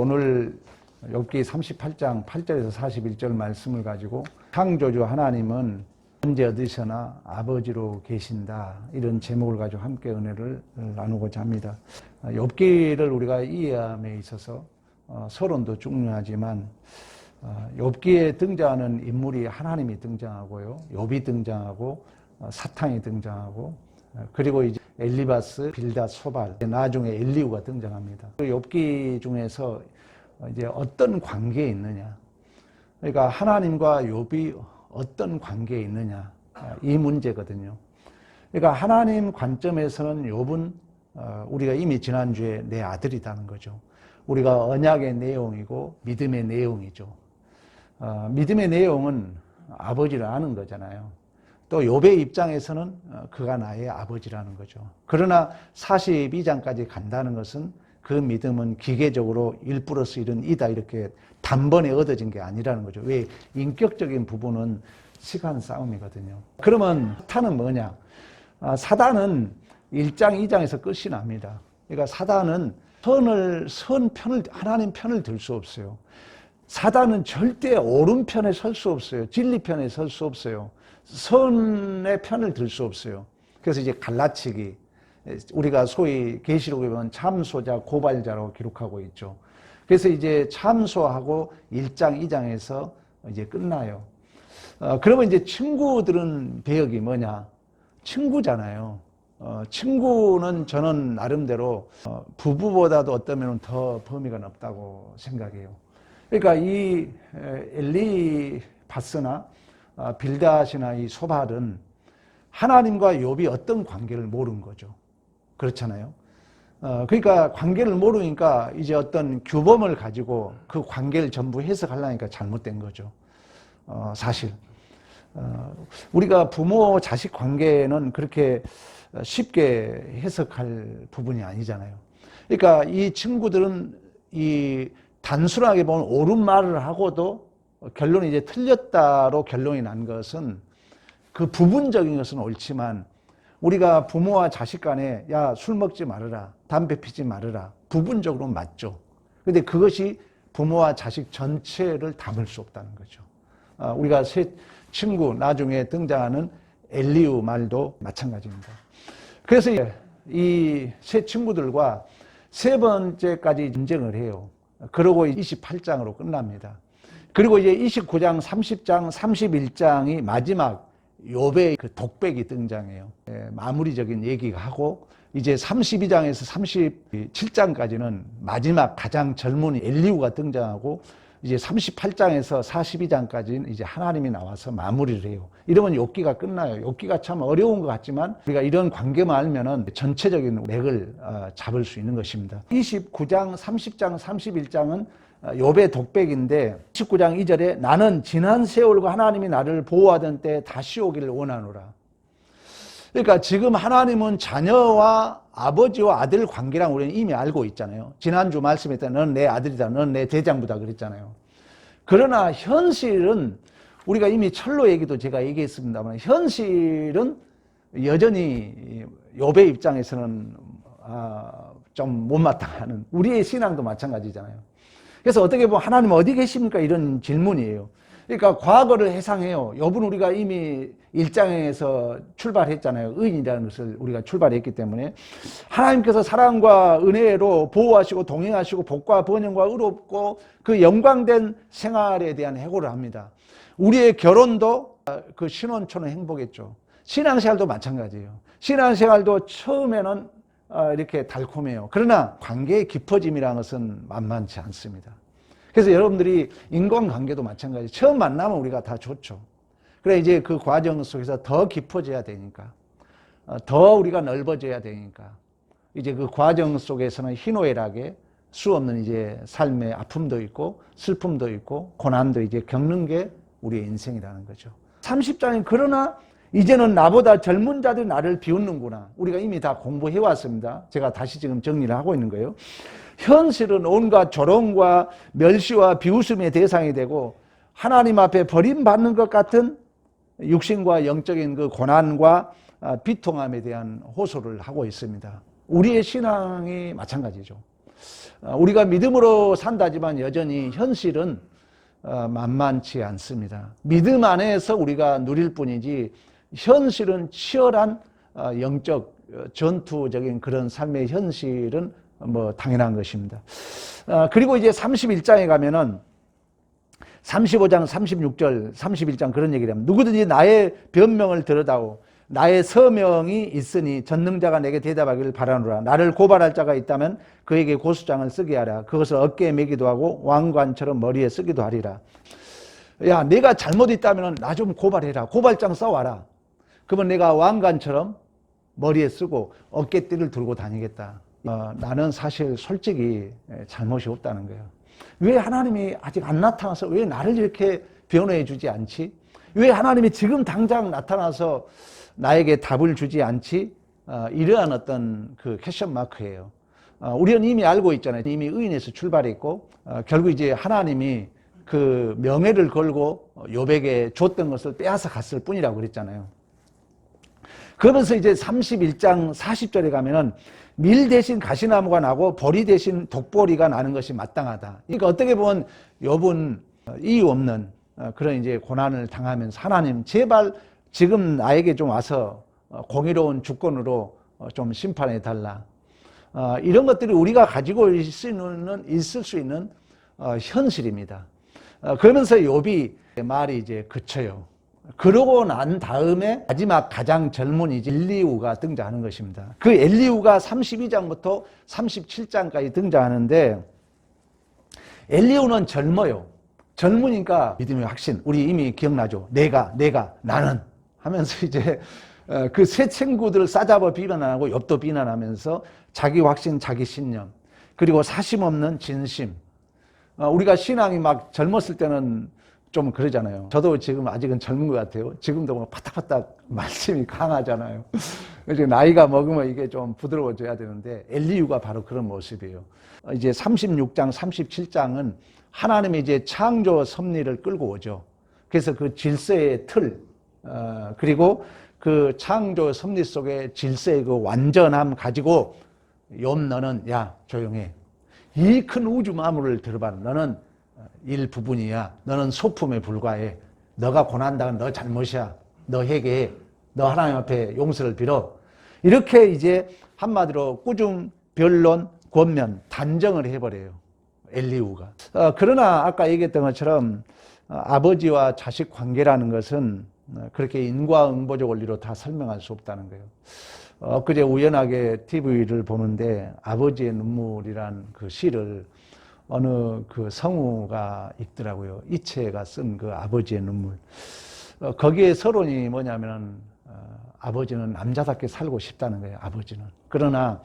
오늘 욥기 38장 8절에서 41절 말씀을 가지고 창조주 하나님은 언제 어디서나 아버지로 계신다, 이런 제목을 가지고 함께 은혜를 나누고자 합니다. 욥기를 우리가 이해함에 있어서 서론도 중요하지만 욥기에 등장하는 인물이 하나님이 등장하고요, 욥이 등장하고 사탄이 등장하고, 그리고 이제 엘리바스, 빌닷, 소발, 나중에 엘리후가 등장합니다. 욥기 중에서 이제 어떤 관계에 있느냐, 그러니까 하나님과 욥이 어떤 관계에 있느냐, 이 문제거든요. 그러니까 하나님 관점에서는 욥은 우리가 이미 지난주에 내 아들이라는 거죠. 우리가 언약의 내용이고 믿음의 내용이죠. 믿음의 내용은 아버지를 아는 거잖아요. 또 욥의 입장에서는 그가 나의 아버지라는 거죠. 그러나 42장까지 간다는 것은 그 믿음은 기계적으로 1+1은 2다 이렇게 단번에 얻어진 게 아니라는 거죠. 왜? 인격적인 부분은 시간 싸움이거든요. 그러면 사탄은 뭐냐? 사단은 1장, 2장에서 끝이 납니다. 그러니까 사단은 하나님 편을 들 수 없어요. 사단은 절대 옳은 편에 설 수 없어요. 진리 편에 설 수 없어요. 선의 편을 들 수 없어요. 그래서 이제 갈라치기, 우리가 소위 계시록에 보면 참소자, 고발자로 기록하고 있죠. 그래서 이제 참소하고 1장, 2장에서 이제 끝나요. 그러면 이제 친구들은 배역이 뭐냐? 친구잖아요. 친구는 저는 나름대로 부부보다도 어떠면 더 범위가 넓다고 생각해요. 그러니까 이 엘리바스나 빌닷이나 이 소발은 하나님과 욥이 어떤 관계를 모르는 거죠. 그렇잖아요. 그러니까 관계를 모르니까 이제 어떤 규범을 가지고 그 관계를 전부 해석하려니까 잘못된 거죠. 사실 우리가 부모 자식 관계는 그렇게 쉽게 해석할 부분이 아니잖아요. 그러니까 이 친구들은 이 단순하게 보면 옳은 말을 하고도 결론이 이제 틀렸다로 결론이 난 것은, 그 부분적인 것은 옳지만 우리가 부모와 자식 간에 야, 술 먹지 말아라, 담배 피지 말아라, 부분적으로 맞죠. 근데 그것이 부모와 자식 전체를 담을 수 없다는 거죠. 우리가 새 친구, 나중에 등장하는 엘리후 말도 마찬가지입니다. 그래서 이 새 친구들과 세 번째까지 전쟁을 해요. 그러고 28장으로 끝납니다. 그리고 이제 29장, 30장, 31장이 마지막 욥의 그 독백이 등장해요. 마무리적인 얘기가 하고, 이제 32장에서 37장까지는 마지막 가장 젊은 엘리후가 등장하고, 이제 38장에서 42장까지는 이제 하나님이 나와서 마무리를 해요. 이러면 욥기가 끝나요. 욥기가 참 어려운 것 같지만 우리가 이런 관계만 알면은 전체적인 맥을 잡을 수 있는 것입니다. 29장, 30장, 31장은 욥의 독백인데, 19장 2절에 나는 지난 세월과 하나님이 나를 보호하던 때 다시 오기를 원하노라. 그러니까 지금 하나님은 자녀와 아버지와 아들 관계랑 우리는 이미 알고 있잖아요. 지난주 말씀했던 넌 내 아들이다, 넌 내 대장부다 그랬잖아요. 그러나 현실은 우리가 이미 철로 얘기도 제가 얘기했습니다만, 현실은 여전히 욥의 입장에서는 좀 못마땅하는, 우리의 신앙도 마찬가지잖아요. 그래서 어떻게 보면 하나님 어디 계십니까? 이런 질문이에요. 그러니까 과거를 해상해요. 욥은 우리가 이미 1장에서 출발했잖아요. 의인이라는 것을 우리가 출발했기 때문에 하나님께서 사랑과 은혜로 보호하시고 동행하시고 복과 번영과 의롭고 그 영광된 생활에 대한 해고를 합니다. 우리의 결혼도 그 신혼초는 행복했죠. 신앙생활도 마찬가지예요. 신앙생활도 처음에는 이렇게 달콤해요. 그러나 관계의 깊어짐이라는 것은 만만치 않습니다. 그래서 여러분들이 인간관계도 마찬가지. 처음 만나면 우리가 다 좋죠. 그래 이제 그 과정 속에서 더 깊어져야 되니까, 더 우리가 넓어져야 되니까, 이제 그 과정 속에서는 희노애락에 수 없는 이제 삶의 아픔도 있고 슬픔도 있고 고난도 이제 겪는 게 우리의 인생이라는 거죠. 30장에 그러나 이제는 나보다 젊은 자들이 나를 비웃는구나. 우리가 이미 다 공부해 왔습니다. 제가 다시 지금 정리를 하고 있는 거예요. 현실은 온갖 조롱과 멸시와 비웃음의 대상이 되고 하나님 앞에 버림받는 것 같은 육신과 영적인 그 고난과 비통함에 대한 호소를 하고 있습니다. 우리의 신앙이 마찬가지죠. 우리가 믿음으로 산다지만 여전히 현실은 만만치 않습니다. 믿음 안에서 우리가 누릴 뿐이지 현실은 치열한 영적 전투적인 그런 삶의 현실은 뭐 당연한 것입니다. 그리고 이제 31장에 가면은 35장 36절 31장 그런 얘기를 합니다. 누구든지 나의 변명을 들으다오 나의 서명이 있으니 전능자가 내게 대답하기를 바라노라. 나를 고발할 자가 있다면 그에게 고소장을 쓰게 하라. 그것을 어깨에 매기도 하고 왕관처럼 머리에 쓰기도 하리라. 야, 내가 잘못했다면 나 좀 고발해라. 고발장 써와라. 그러면 내가 왕관처럼 머리에 쓰고 어깨띠를 들고 다니겠다. 나는 사실 솔직히 잘못이 없다는 거예요. 왜 하나님이 아직 안 나타나서 왜 나를 이렇게 변호해 주지 않지? 왜 하나님이 지금 당장 나타나서 나에게 답을 주지 않지? 이러한 어떤 그 퀘션 마크예요. 우리는 이미 알고 있잖아요. 이미 의인에서 출발했고 결국 이제 하나님이 그 명예를 걸고 욥에게 줬던 것을 빼앗아 갔을 뿐이라고 그랬잖아요. 그러면서 이제 31장 40절에 가면은 밀 대신 가시나무가 나고 보리 대신 독보리가 나는 것이 마땅하다. 그러니까 어떻게 보면 욥은 이유 없는 그런 이제 고난을 당하면서 하나님 제발 지금 나에게 좀 와서 공의로운 주권으로 좀 심판해 달라. 이런 것들이 우리가 가지고 있을 수 있는 현실입니다. 그러면서 욥이 말이 이제 그쳐요. 그러고 난 다음에 마지막 가장 젊은 이제 엘리후가 등장하는 것입니다. 그 엘리후가 32장부터 37장까지 등장하는데 엘리후는 젊어요. 젊으니까 믿음의 확신. 우리 이미 기억나죠? 내가, 나는 하면서 이제 그 세 친구들을 싸잡아 비난하고 욥도 비난하면서 자기 확신, 자기 신념, 그리고 사심 없는 진심. 우리가 신앙이 막 젊었을 때는 좀 그러잖아요. 저도 지금 아직은 젊은 것 같아요. 지금도 뭐 파닥파닥 말씀이 강하잖아요. 그래서 나이가 먹으면 이게 좀 부드러워져야 되는데 엘리후가 바로 그런 모습이에요. 이제 36장, 37장은 하나님이 이제 창조 섭리를 끌고 오죠. 그래서 그 질서의 틀, 그리고 그 창조 섭리 속의 질서의 그 완전함 가지고 욥 너는 야 조용해. 이 큰 우주 만물을 들어봐. 너는 일부분이야. 너는 소품에 불과해. 너가 고난당한 너 잘못이야. 너 회개해. 너 하나님 앞에 용서를 빌어. 이렇게 이제 한마디로 꾸중, 변론, 권면, 단정을 해버려요. 엘리후가. 그러나 아까 얘기했던 것처럼 아버지와 자식 관계라는 것은 그렇게 인과응보적 원리로 다 설명할 수 없다는 거예요. 엊그제 우연하게 TV를 보는데 아버지의 눈물이란 그 시를 어느 그 성우가 읽더라고요. 이채가 쓴 그 아버지의 눈물. 거기에 서론이 뭐냐면 아버지는 남자답게 살고 싶다는 거예요. 아버지는. 그러나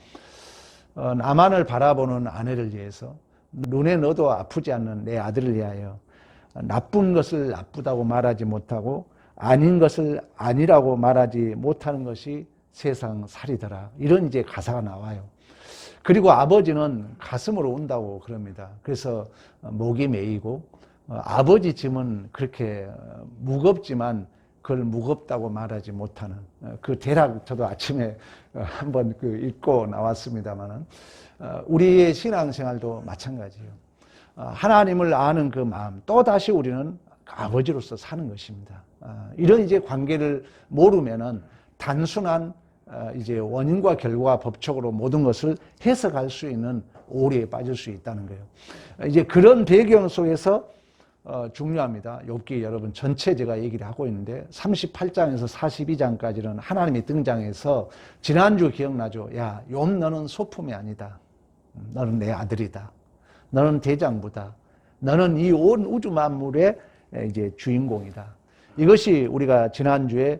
나만을 바라보는 아내를 위해서 눈에 넣어도 아프지 않는 내 아들을 위하여 나쁜 것을 나쁘다고 말하지 못하고 아닌 것을 아니라고 말하지 못하는 것이 세상 살이더라. 이런 이제 가사가 나와요. 그리고 아버지는 가슴으로 운다고 그럽니다. 그래서 목이 메이고 아버지 짐은 그렇게 무겁지만 그걸 무겁다고 말하지 못하는 그 대략 저도 아침에 한번 그 읽고 나왔습니다만은 우리의 신앙생활도 마찬가지예요. 하나님을 아는 그 마음 또다시 우리는 아버지로서 사는 것입니다. 이런 이제 관계를 모르면은 단순한 이제 원인과 결과 법칙으로 모든 것을 해석할 수 있는 오류에 빠질 수 있다는 거예요. 이제 그런 배경 속에서 중요합니다. 욥기 여러분 전체 제가 얘기를 하고 있는데 38장에서 42장까지는 하나님이 등장해서 지난주 기억나죠? 야, 욥 너는 소품이 아니다. 너는 내 아들이다. 너는 대장부다. 너는 이 온 우주 만물의 이제 주인공이다. 이것이 우리가 지난주에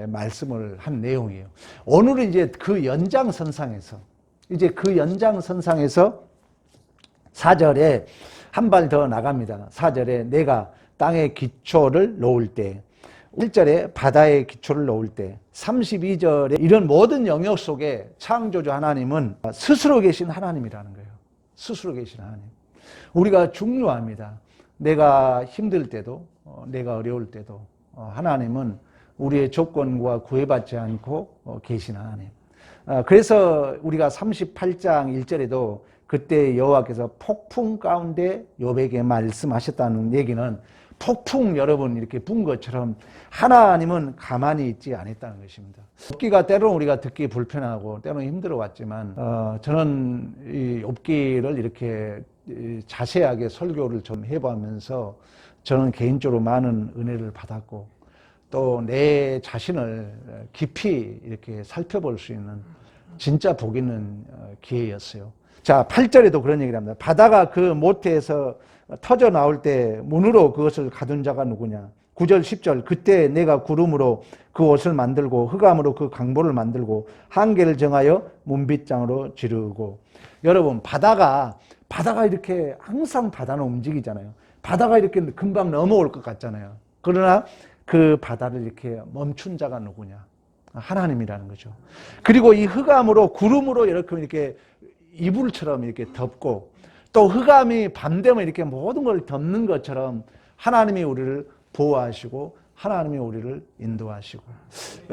말씀을 한 내용이에요. 오늘은 이제 그 연장선상에서 4절에 한 발 더 나갑니다. 4절에 내가 땅의 기초를 놓을 때, 1절에 바다의 기초를 놓을 때, 32절에 이런 모든 영역 속에 창조주 하나님은 스스로 계신 하나님이라는 거예요. 스스로 계신 하나님. 우리가 중요합니다. 내가 힘들 때도 내가 어려울 때도 하나님은 우리의 조건과 구애받지 않고 계신 하나님. 그래서 우리가 38장 1절에도 그때 여호와께서 폭풍 가운데 욥에게 말씀하셨다는 얘기는 폭풍 여러분 이렇게 분 것처럼 하나님은 가만히 있지 않았다는 것입니다. 욥기가 때로는 우리가 듣기 불편하고 때로는 힘들어 왔지만 저는 이 욥기를 이렇게 자세하게 설교를 좀 해보면서 저는 개인적으로 많은 은혜를 받았고 또 내 자신을 깊이 이렇게 살펴볼 수 있는 진짜 복 있는 기회였어요. 자, 8절에도 그런 얘기를 합니다. 바다가 그 모태에서 터져 나올 때 문으로 그것을 가둔 자가 누구냐. 9절 10절 그때 내가 구름으로 그 옷을 만들고 흑암으로 그 강보를 만들고 한계를 정하여 문빗장으로 지르고. 여러분 바다가 이렇게 항상 바다는 움직이잖아요. 바다가 이렇게 금방 넘어올 것 같잖아요. 그러나 그 바다를 이렇게 멈춘 자가 누구냐. 하나님이라는 거죠. 그리고 이 흑암으로 구름으로 이렇게 이불처럼 이렇게 덮고 또 흑암이 밤 되면 이렇게 모든 걸 덮는 것처럼 하나님이 우리를 보호하시고 하나님이 우리를 인도하시고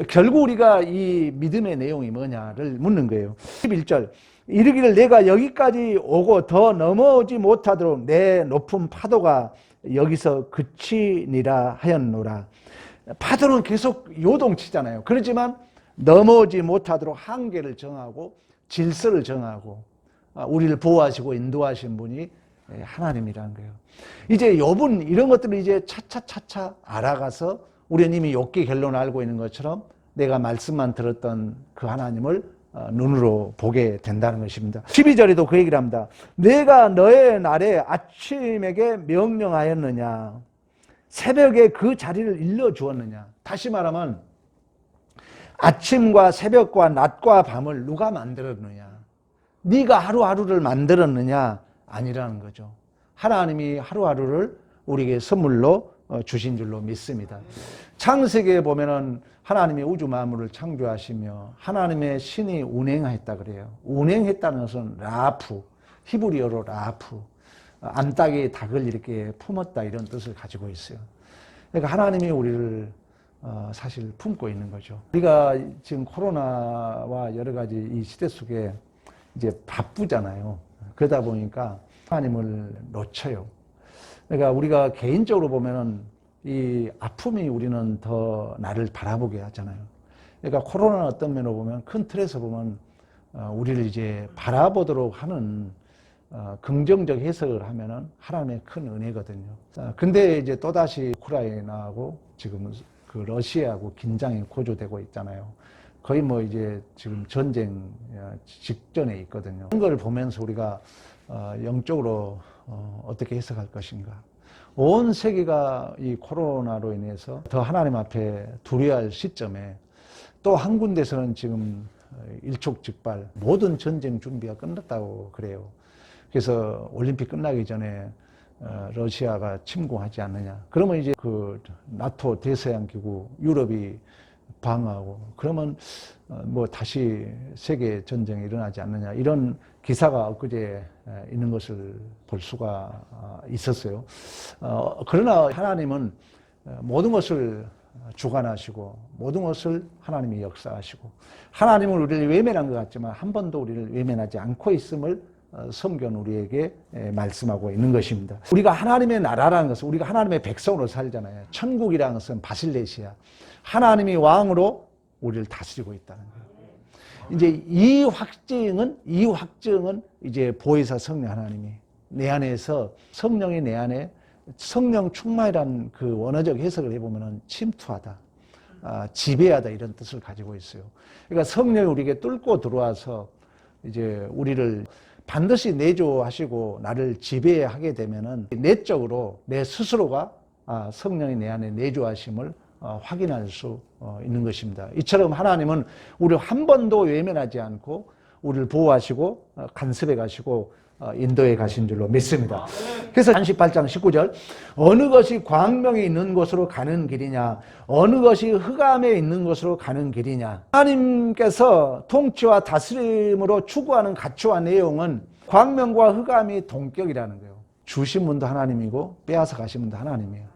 결국 우리가 이 믿음의 내용이 뭐냐를 묻는 거예요. 11절 이르기를 내가 여기까지 오고 더 넘어오지 못하도록 내 높은 파도가 여기서 그치니라 하였노라. 파도는 계속 요동치잖아요. 그렇지만 넘어오지 못하도록 한계를 정하고 질서를 정하고 우리를 보호하시고 인도하신 분이 하나님이라는 거예요. 이제 욥은 이런 것들을 이제 차차차차 알아가서 우리는 이미 욥기 결론을 알고 있는 것처럼 내가 말씀만 들었던 그 하나님을 눈으로 보게 된다는 것입니다. 12절에도 그 얘기를 합니다. 내가 너의 날에 아침에게 명령하였느냐. 새벽에 그 자리를 일러주었느냐. 다시 말하면 아침과 새벽과 낮과 밤을 누가 만들었느냐. 네가 하루하루를 만들었느냐. 아니라는 거죠. 하나님이 하루하루를 우리에게 선물로 주신 줄로 믿습니다. 창세기에 보면은 하나님이 우주 만물을 창조하시며 하나님의 신이 운행했다 그래요. 운행했다는 것은 라프, 히브리어로 라프, 암탉이 닭을 이렇게 품었다 이런 뜻을 가지고 있어요. 그러니까 하나님이 우리를 사실 품고 있는 거죠. 우리가 지금 코로나와 여러 가지 이 시대 속에 이제 바쁘잖아요. 그러다 보니까 하나님을 놓쳐요. 그러니까 우리가 개인적으로 보면은 이 아픔이 우리는 더 나를 바라보게 하잖아요. 그러니까 코로나는 어떤 면으로 보면 큰 틀에서 보면 우리를 이제 바라보도록 하는 긍정적 해석을 하면은 하나님의 큰 은혜거든요. 근데 이제 또다시 우크라이나하고 지금 그 러시아하고 긴장이 고조되고 있잖아요. 거의 뭐 이제 지금 전쟁 직전에 있거든요. 그런 걸 보면서 우리가 영적으로 어떻게 해석할 것인가. 온 세계가 이 코로나로 인해서 더 하나님 앞에 두려워할 시점에 또 한 군데서는 지금 일촉즉발 모든 전쟁 준비가 끝났다고 그래요. 그래서 올림픽 끝나기 전에 러시아가 침공하지 않느냐. 그러면 이제 그 나토 대서양 기구 유럽이 방어하고 그러면 뭐 다시 세계 전쟁이 일어나지 않느냐. 이런 기사가 엊그제 있는 것을 볼 수가 있었어요. 그러나 하나님은 모든 것을 주관하시고 모든 것을 하나님이 역사하시고 하나님은 우리를 외면한 것 같지만 한 번도 우리를 외면하지 않고 있음을 성경은 우리에게 말씀하고 있는 것입니다. 우리가 하나님의 나라라는 것은 우리가 하나님의 백성으로 살잖아요. 천국이라는 것은 바실레시아. 하나님이 왕으로 우리를 다스리고 있다는 거예요. 이제 이 확증은 이제 보혜사 성령 하나님이 내 안에서 성령이 내 안에 성령 충만이라는 그 원어적 해석을 해보면 침투하다, 지배하다 이런 뜻을 가지고 있어요. 그러니까 성령이 우리에게 뚫고 들어와서 이제 우리를 반드시 내조하시고 나를 지배하게 되면은 내적으로 내 스스로가 성령이 내 안에 내조하심을 확인할 수 있는 것입니다. 이처럼 하나님은 우리를 한 번도 외면하지 않고 우리를 보호하시고 간섭해 가시고 인도해 가신 줄로 믿습니다. 그래서 38장 19절 어느 것이 광명에 있는 곳으로 가는 길이냐 어느 것이 흑암에 있는 곳으로 가는 길이냐. 하나님께서 통치와 다스림으로 추구하는 가치와 내용은 광명과 흑암이 동격이라는 거예요. 주신 분도 하나님이고 빼앗아 가신 분도 하나님이에요.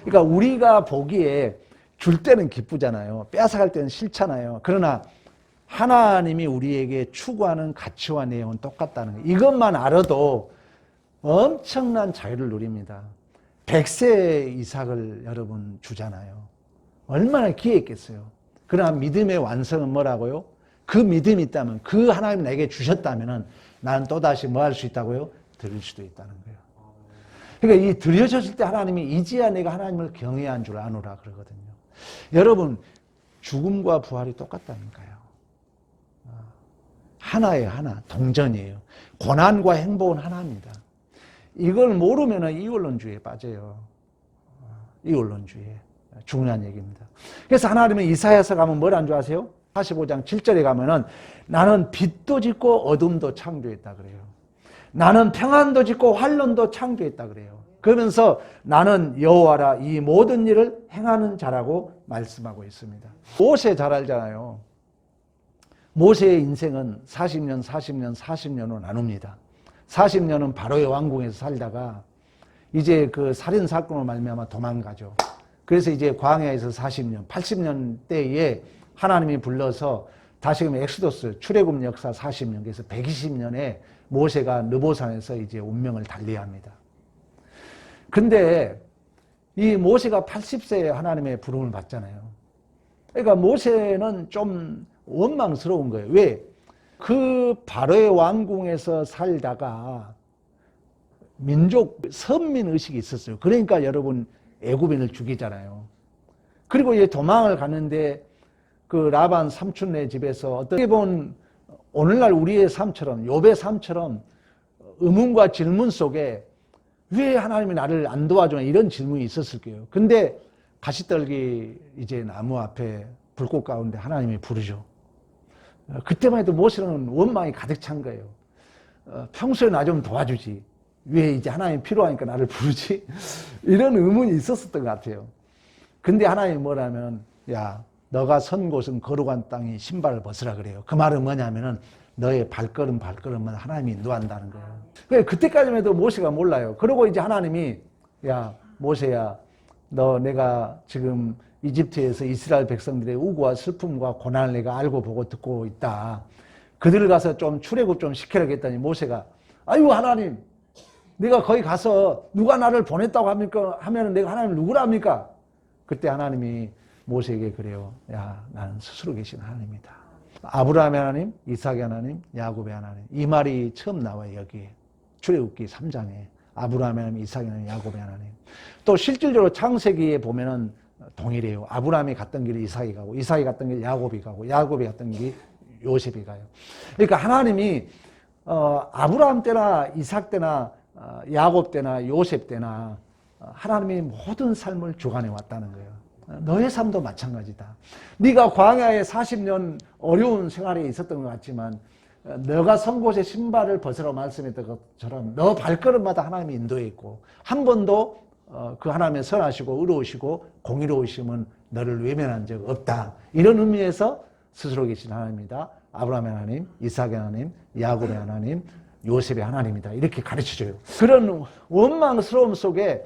그러니까 우리가 보기에 줄 때는 기쁘잖아요. 빼앗아 갈 때는 싫잖아요. 그러나 하나님이 우리에게 추구하는 가치와 내용은 똑같다는 거예요. 이것만 알아도 엄청난 자유를 누립니다. 100세 이삭을 여러분 주잖아요. 얼마나 귀했겠어요. 그러나 믿음의 완성은 뭐라고요? 그 믿음이 있다면, 그 하나님 내게 주셨다면 나는 또다시 뭐 할 수 있다고요? 드릴 수도 있다는 거예요. 그러니까 이 드려졌을 때 하나님이 이제야 내가 하나님을 경외해야 한 줄 아노라 그러거든요. 여러분, 죽음과 부활이 똑같다니까요. 하나예요, 하나. 동전이에요. 고난과 행복은 하나입니다. 이걸 모르면 이원론주의에 빠져요. 이원론주의에. 중요한 얘기입니다. 그래서 하나님은 이사야서 가면 뭐라는 줄 아세요? 45장 7절에 가면은 나는 빛도 짓고 어둠도 창조했다 그래요. 나는 평안도 짓고 환란도 창조했다 그래요. 그러면서 나는 여호와라 이 모든 일을 행하는 자라고 말씀하고 있습니다. 모세 잘 알잖아요. 모세의 인생은 40년, 40년, 40년으로 나눕니다. 40년은 바로의 왕궁에서 살다가 이제 그 살인 사건으로 말미암아 도망가죠. 그래서 이제 광야에서 40년, 80년 때에 하나님이 불러서 다시금 엑소더스 출애굽 역사 40년, 그래서 120년에 모세가 느보산에서 이제 운명을 달리합니다. 근데 이 모세가 80세에 하나님의 부름을 받잖아요. 그러니까 모세는 좀 원망스러운 거예요. 왜? 그 바로의 왕궁에서 살다가 민족 선민 의식이 있었어요. 그러니까 여러분 애굽인을 죽이잖아요. 그리고 이제 도망을 가는데 그 라반 삼촌네 집에서 어떻게 보면 오늘날 우리의 삶처럼 욥의 삶처럼 의문과 질문 속에 왜 하나님이 나를 안 도와주나 이런 질문이 있었을 거예요. 근데 가시떨기 이제 나무 앞에 불꽃 가운데 하나님이 부르죠. 그때만 해도 모세는 원망이 가득 찬 거예요. 평소에 나 좀 도와주지. 왜 이제 하나님이 필요하니까 나를 부르지? 이런 의문이 있었던 것 같아요. 근데 하나님이 뭐라면, 야, 너가 선 곳은 거룩한 땅이 신발을 벗으라 그래요. 그 말은 뭐냐면은 너의 발걸음만 하나님이 인도한다는 거예요. 그때까지만 해도 모세가 몰라요. 그러고 이제 하나님이, 야, 모세야, 너 내가 지금 이집트에서 이스라엘 백성들의 우고와 슬픔과 고난을 내가 알고 보고 듣고 있다. 그들을 가서 좀 출애굽 좀 시키라고 했더니 모세가, 아유, 하나님, 내가 거기 가서 누가 나를 보냈다고 합니까? 하면은 내가 하나님 누구라 합니까? 그때 하나님이 모세에게 그래요. 야, 나는 스스로 계신 하나님이다. 아브라함의 하나님, 이삭의 하나님, 야곱의 하나님. 이 말이 처음 나와요, 여기에. 출애굽기 3장에. 아브라함의 하나님, 이삭의 하나님, 야곱의 하나님. 또 실질적으로 창세기에 보면은 동일해요. 아브라함이 갔던 길에 이삭이 가고, 이삭이 갔던 길에 야곱이 가고, 야곱이 갔던 길에 요셉이 가요. 그러니까 하나님이 아브라함 때나 이삭 때나 야곱 때나 요셉 때나 하나님이 모든 삶을 주관해 왔다는 거예요. 너의 삶도 마찬가지다. 네가 광야에 40년 어려운 생활에 있었던 것 같지만 너가 선 곳에 신발을 벗으라고 말씀했던 것처럼 너 발걸음마다 하나님이 인도해 있고 한 번도 그 하나님의 선하시고 의로우시고 공의로우심은 너를 외면한 적 없다. 이런 의미에서 스스로 계신 하나님이다. 아브라함의 하나님, 이삭의 하나님, 야곱의 하나님, 요셉의 하나님이다. 이렇게 가르쳐줘요. 그런 원망스러움 속에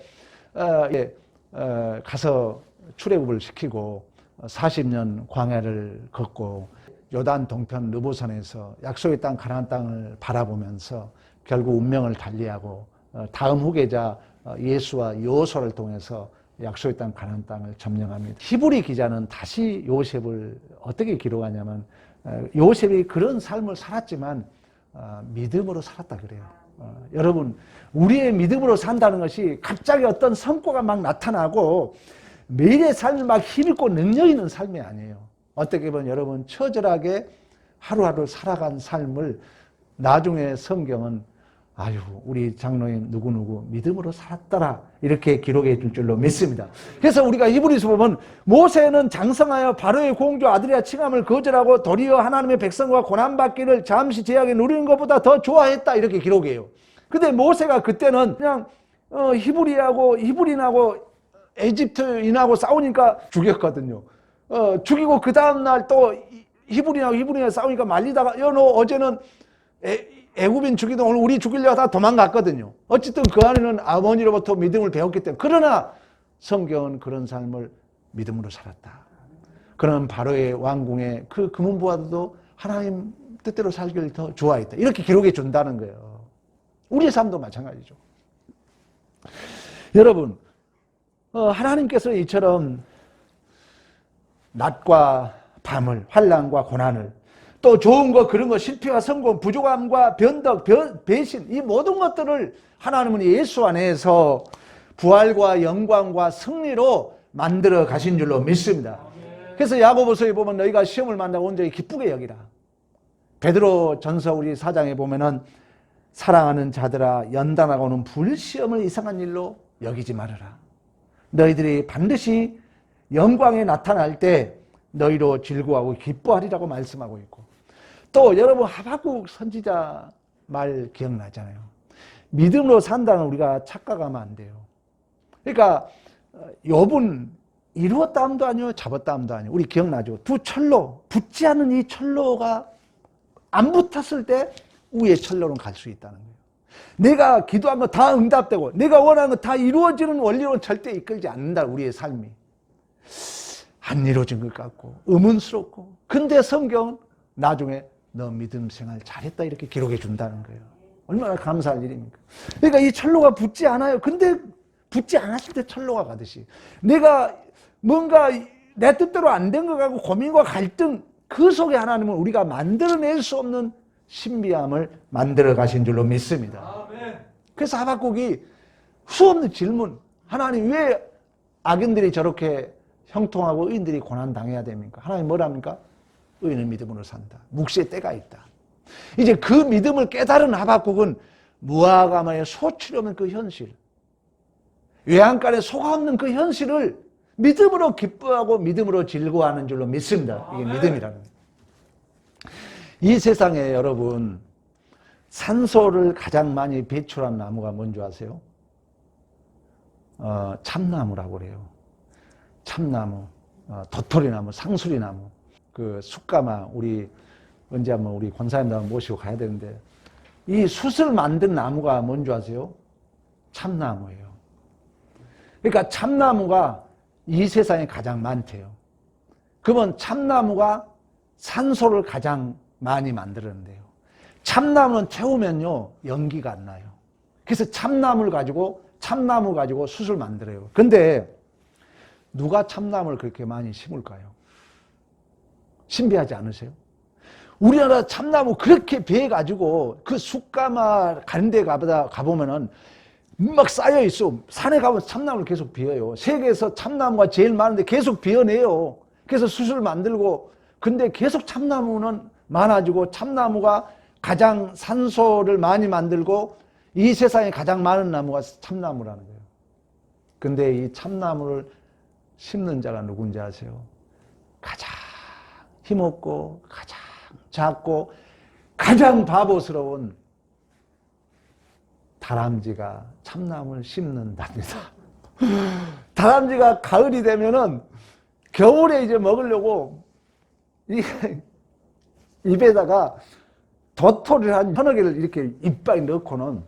가서 출애굽을 시키고 40년 광야를 걷고 요단 동편 느보산에서 약속의 땅 가나안 땅을 바라보면서 결국 운명을 달리하고 다음 후계자 예수와 여호수아를 통해서 약속의 땅 가나안 땅을 점령합니다. 히브리 기자는 다시 요셉을 어떻게 기록하냐면 요셉이 그런 삶을 살았지만 믿음으로 살았다 그래요. 여러분, 우리의 믿음으로 산다는 것이 갑자기 어떤 성과가 막 나타나고 매일의 삶을 막 힘있고 능력 있는 삶이 아니에요. 어떻게 보면 여러분 처절하게 하루하루 살아간 삶을 나중에 성경은 아유 우리 장로님 누구누구 믿음으로 살았더라 이렇게 기록해 줄 줄로 믿습니다. 그래서 우리가 히브리서 보면 모세는 장성하여 바로의 공주 아들이라 칭함을 거절하고 도리어 하나님의 백성과 고난받기를 잠시 제약에 누리는 것보다 더 좋아했다 이렇게 기록해요. 근데 모세가 그때는 그냥 히브리인하고 에집트인하고 싸우니까 죽였거든요. 죽이고 그 다음날 또 히브리인하고 싸우니까 말리다가 너 어제는 애굽인 죽이던 오늘 우리 죽이려고 다 도망갔거든요. 어쨌든 그 안에는 아버지로부터 믿음을 배웠기 때문에. 그러나 성경은 그런 삶을 믿음으로 살았다. 그런 바로의 왕궁의 그 금은보화도 하나님 뜻대로 살기를 더 좋아했다. 이렇게 기록해 준다는 거예요. 우리의 삶도 마찬가지죠. 여러분, 하나님께서 이처럼 낮과 밤을, 환난과 고난을, 또 좋은 거, 그런 거, 실패와 성공, 부족함과 변덕, 배신, 이 모든 것들을 하나님은 예수 안에서 부활과 영광과 승리로 만들어 가신 줄로 믿습니다. 그래서 야고보서에 보면 너희가 시험을 만나고 온전히 기쁘게 여기라. 베드로 전서 우리 4장에 보면은 사랑하는 자들아 연단하고 오는 불시험을 이상한 일로 여기지 말아라. 너희들이 반드시 영광에 나타날 때 너희로 즐거워하고 기뻐하리라고 말씀하고 있고, 또 여러분 하박국 선지자 말 기억나잖아요. 믿음으로 산다는 우리가 착각하면 안 돼요. 그러니까 욥은 이루었다 함도 아니요 잡았다 함도 아니요. 우리 기억나죠? 두 철로, 붙지 않은 이 철로가 안 붙었을 때 위에 철로는 갈 수 있다는 거예요. 내가 기도한 거 다 응답되고 내가 원하는 거 다 이루어지는 원리로는 절대 이끌지 않는다. 우리의 삶이 안 이루어진 것 같고 의문스럽고, 근데 성경은 나중에 너 믿음 생활 잘했다 이렇게 기록해 준다는 거예요. 얼마나 감사할 일입니까? 그러니까 이 철로가 붙지 않아요. 근데 붙지 않았을 때 철로가 가듯이 내가 뭔가 내 뜻대로 안 된 것 같고 고민과 갈등, 그 속에 하나님은 우리가 만들어낼 수 없는 신비함을 만들어 가신 줄로 믿습니다. 그래서 하박국이 수없는 질문, 하나님 왜 악인들이 저렇게 형통하고 의인들이 고난당해야 됩니까? 하나님 뭐랍니까? 의인은 믿음으로 산다. 묵시의 때가 있다. 이제 그 믿음을 깨달은 하박국은 무화과나무에 소출이 없는 그 현실, 외양간에 소가 없는 그 현실을 믿음으로 기뻐하고 믿음으로 즐거워하는 줄로 믿습니다. 이게 믿음이라는 거예요. 이 세상에 여러분 산소를 가장 많이 배출한 나무가 뭔지 아세요? 참나무라고 그래요. 참나무, 도토리나무, 상수리나무, 그 숯가마, 우리 언제 한번 우리 권사님들 모시고 가야 되는데, 이 숯을 만든 나무가 뭔지 아세요? 참나무예요. 그러니까 참나무가 이 세상에 가장 많대요. 그러면 참나무가 산소를 가장 많이 만들었는데요. 참나무는 태우면요 연기가 안 나요. 그래서 참나무 가지고 숯을 만들어요. 근데 누가 참나무를 그렇게 많이 심을까요? 신비하지 않으세요? 우리나라 참나무 그렇게 베어가지고 그 숯가마 가는 데 가보면은 막 쌓여 있어. 산에 가면 참나무를 계속 베어요. 세계에서 참나무가 제일 많은데 계속 베어내요. 그래서 숯을 만들고, 근데 계속 참나무는 많아지고 참나무가 가장 산소를 많이 만들고 이 세상에 가장 많은 나무가 참나무라는 거예요. 근데 이 참나무를 심는 자가 누군지 아세요? 가장 힘없고 가장 작고 가장 바보스러운 다람쥐가 참나무를 심는답니다. 다람쥐가 가을이 되면은 겨울에 이제 먹으려고 입에다가 도토리를 한 10개를 이렇게 이빨에 넣고는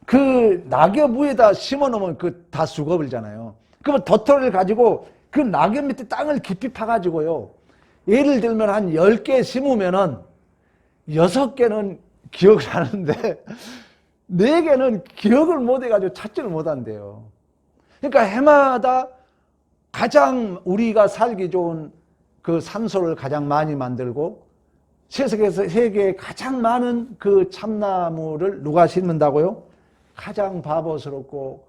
그 낙엽 위에다 심어 놓으면 그 다 죽어버리잖아요. 그러면 도토리를 가지고 그 낙엽 밑에 땅을 깊이 파가지고요. 예를 들면 한 10개 심으면은 6개는 기억을 하는데 4개는 기억을 못 해가지고 찾지를 못한대요. 그러니까 해마다 가장 우리가 살기 좋은 그 산소를 가장 많이 만들고 세계에 가장 많은 그 참나무를 누가 심는다고요? 가장 바보스럽고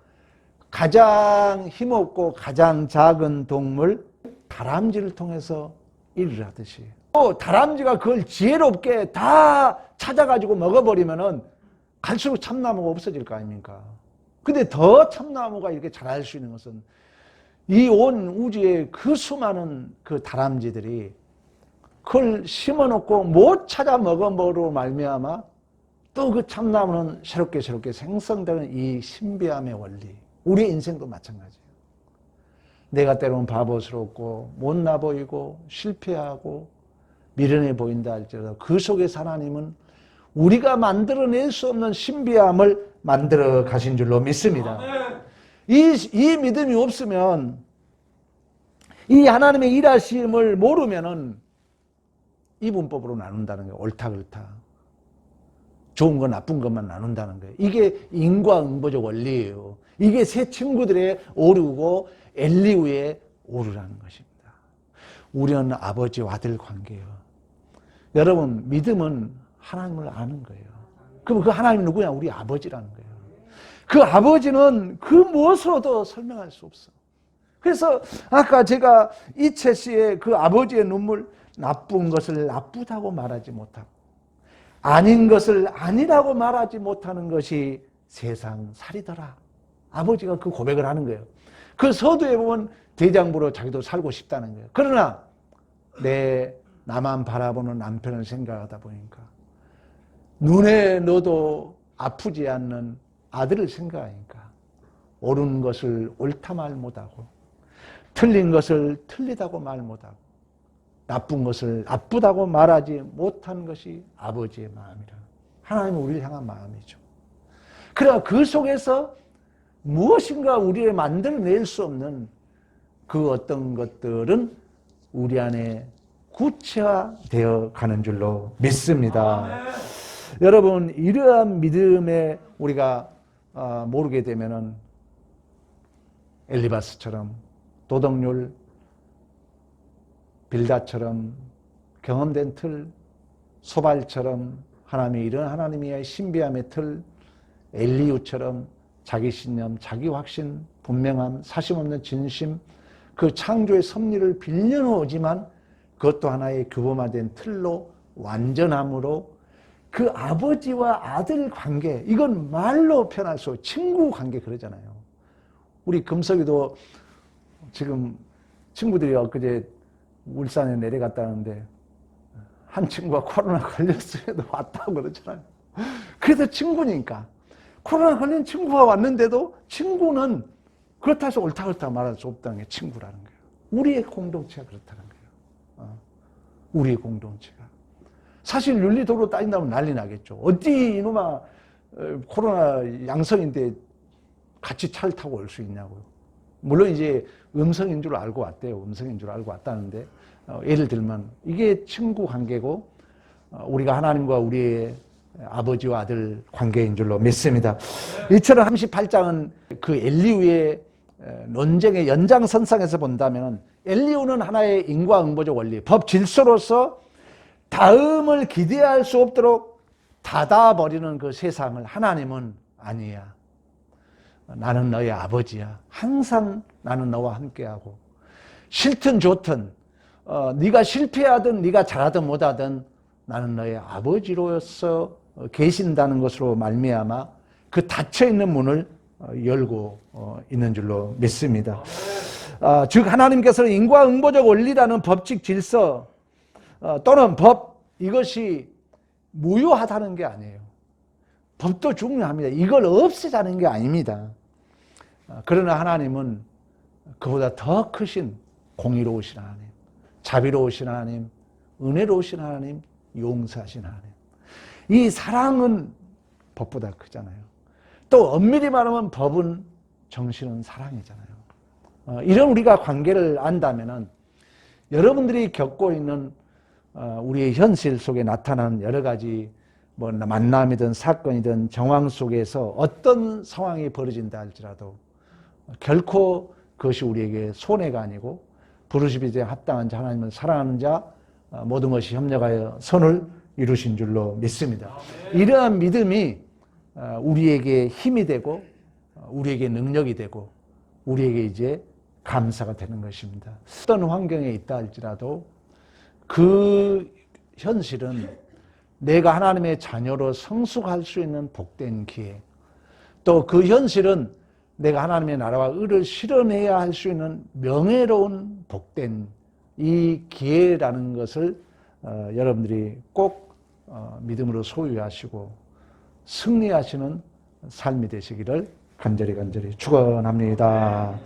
가장 힘없고 가장 작은 동물 다람쥐를 통해서 일을 하듯이, 또 다람쥐가 그걸 지혜롭게 다 찾아가지고 먹어버리면은 갈수록 참나무가 없어질 거 아닙니까? 근데 더 참나무가 이렇게 자랄 수 있는 것은 이 온 우주에 그 수많은 그 다람쥐들이 그걸 심어놓고 못 찾아 먹음으로 말미암아 또 그 참나무는 새롭게 생성되는 이 신비함의 원리, 우리의 인생도 마찬가지예요. 내가 때로는 바보스럽고 못나 보이고 실패하고 미련해 보인다 할지라도 그 속에서 하나님은 우리가 만들어낼 수 없는 신비함을 만들어 가신 줄로 믿습니다. 이 믿음이 없으면, 이 하나님의 일하심을 모르면은 이분법으로 나눈다는 거예요. 옳다 그렇다. 좋은 거 나쁜 것만 나눈다는 거예요. 이게 인과응보적 원리예요. 이게 세 친구들의 오류고 엘리우의 오류라는 것입니다. 우리는 아버지와 아들 관계예요. 여러분, 믿음은 하나님을 아는 거예요. 그럼 그 하나님이 누구냐? 우리 아버지라는 거예요. 그 아버지는 그 무엇으로도 설명할 수 없어. 그래서 아까 제가 이채 씨의 그 아버지의 눈물, 나쁜 것을 나쁘다고 말하지 못하고 아닌 것을 아니라고 말하지 못하는 것이 세상 살이더라. 아버지가 그 고백을 하는 거예요. 그 서두에 보면 대장부로 자기도 살고 싶다는 거예요. 그러나 나만 바라보는 남편을 생각하다 보니까 눈에 넣어도 아프지 않는 아들을 생각하니까 옳은 것을 옳다 말 못하고 틀린 것을 틀리다고 말 못하고 나쁜 것을 나쁘다고 말하지 못한 것이 아버지의 마음이라. 하나님은 우리를 향한 마음이죠. 그러나 그 속에서 무엇인가 우리를 만들어낼 수 없는 그 어떤 것들은 우리 안에 구체화되어 가는 줄로 믿습니다. 여러분, 이러한 믿음에 우리가 모르게 되면은 엘리바스처럼 도덕률, 빌다처럼 경험된 틀, 소발처럼 하나님의 이런 하나님의 신비함의 틀, 엘리우처럼 자기 신념, 자기 확신, 분명함, 사심없는 진심, 그 창조의 섭리를 빌려놓지만 그것도 하나의 규범화된 틀로 완전함으로 그 아버지와 아들 관계, 이건 말로 표현할 수 없어요. 친구 관계 그러잖아요. 우리 금석이도 지금 친구들이 엊그제 울산에 내려갔다는데 한 친구가 코로나 걸렸어도 왔다고 그러잖아요. 그래도 친구니까. 코로나 걸린 친구가 왔는데도 친구는 그렇다 해서 옳다 그렇다 말할 수 없다는 게 친구라는 거예요. 우리의 공동체가 그렇다는 거예요. 우리의 공동체가. 사실 윤리도로 따진다면 난리 나겠죠. 어디 이놈아 코로나 양성인데 같이 차를 타고 올 수 있냐고요. 물론 이제 음성인 줄 알고 왔대요. 음성인 줄 알고 왔다는데 예를 들면 이게 친구 관계고 우리가 하나님과 우리의 아버지와 아들 관계인 줄로 믿습니다. 이처럼 38장은 그 엘리우의 논쟁의 연장선상에서 본다면 엘리우는 하나의 인과응보적 원리, 법 질서로서 다음을 기대할 수 없도록 닫아버리는 그 세상을 하나님은 아니야. 나는 너의 아버지야. 항상 나는 너와 함께하고 싫든 좋든 네가 실패하든 네가 잘하든 못하든 나는 너의 아버지로서 계신다는 것으로 말미암아 그 닫혀있는 문을 열고 있는 줄로 믿습니다. 즉 하나님께서는 인과응보적 원리라는 법칙 질서 또는 법, 이것이 무효하다는 게 아니에요. 법도 중요합니다. 이걸 없애자는 게 아닙니다. 그러나 하나님은 그보다 더 크신 공의로우신 하나님, 자비로우신 하나님, 은혜로우신 하나님, 용서하신 하나님. 이 사랑은 법보다 크잖아요. 또 엄밀히 말하면 법은 정신은 사랑이잖아요. 이런 우리가 관계를 안다면은 여러분들이 겪고 있는 우리의 현실 속에 나타나는 여러 가지 뭐 만남이든 사건이든 정황 속에서 어떤 상황이 벌어진다 할지라도 결코 그것이 우리에게 손해가 아니고 부르심에 합당한 자, 하나님을 사랑하는 자, 모든 것이 협력하여 선을 이루신 줄로 믿습니다. 이러한 믿음이 우리에게 힘이 되고 우리에게 능력이 되고 우리에게 이제 감사가 되는 것입니다. 어떤 환경에 있다 할지라도 그 현실은 내가 하나님의 자녀로 성숙할 수 있는 복된 기회, 또 그 현실은 내가 하나님의 나라와 의를 실현해야 할 수 있는 명예로운 복된 이 기회라는 것을 여러분들이 꼭 믿음으로 소유하시고 승리하시는 삶이 되시기를 간절히 축원합니다.